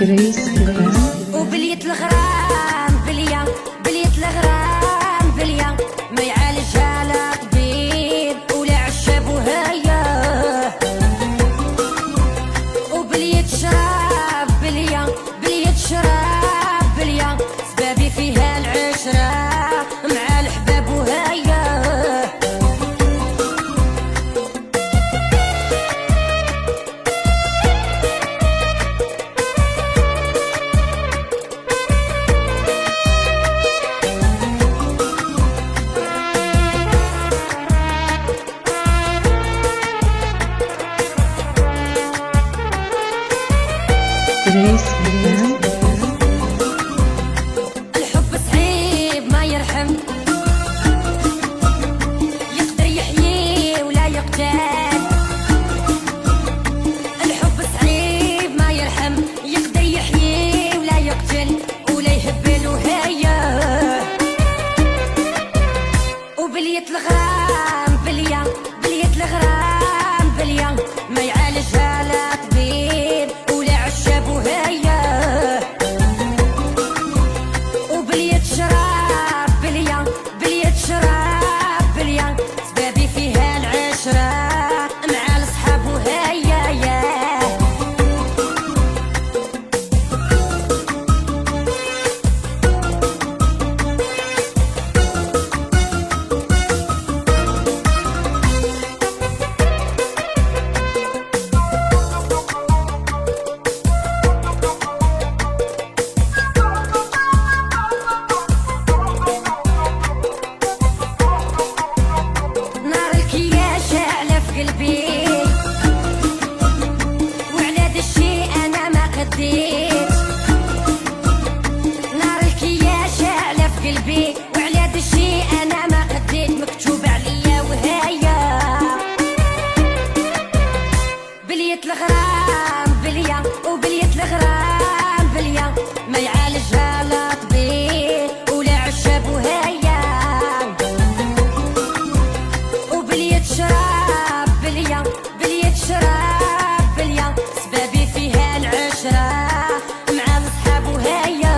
جريس وبليت الغرام بليا، بليت الغرام بليا، ما يعالجها لا طبيب ولا عشاب وهيا. وبليت شراب بليا، بليت شراب بليا، سبابي فيها العشرة مع الحباب وهيا. جريس الحب صعيب ما يرحم، يقدر يحيي ولا يقتل. الحب صعيب ما يرحم، يقدر يحيي ولا يقتل ولا يهبل وهيا. وبليت الغرام بليا، بليت الغرام بليا، ما يعالجها لا طبيب ولا عشاب وهيا. وبليت شراب بليا، بليت شراب بليا، سبابي فيها العشرة مع الصحاب وهيا يا. نار الكياس شاعلة في قلبي، وعلى دا الشي أنا ما قديت. نار الكياس شاعلة في قلبي، وعلى دا الشي أنا ما قديت، مكتوب عليا وهيا. بليت الغرام بليا، وبليت الغرام بليا، ما يعالجها لا طبيب ولا عشاب وهيا. وبليت شراب بليا، بليت شراب بليا، سبابي فيها العشرة مع الصحاب وهيا.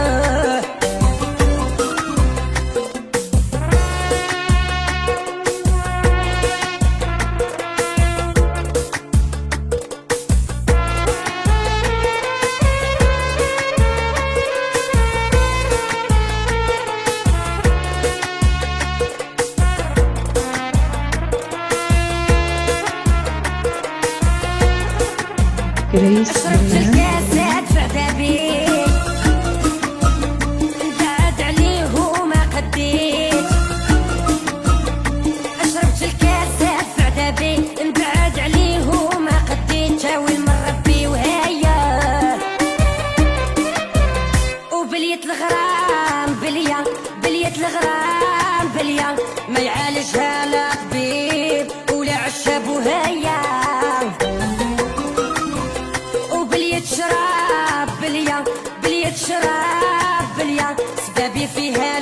جريس شربت الكاسات في عذابي، نبعد عليه وما قديت. شربت الكاسات في عذابي، نبعد عليه وما قديت، شاوي من ربي وهيا. وبليت الغرام بليا، بليت الغرام بليا، ما يعالجها لا طبيب ولا عشاب وهيا. وبليت شراب بليا، بليت شراب بليا، سبابي فيها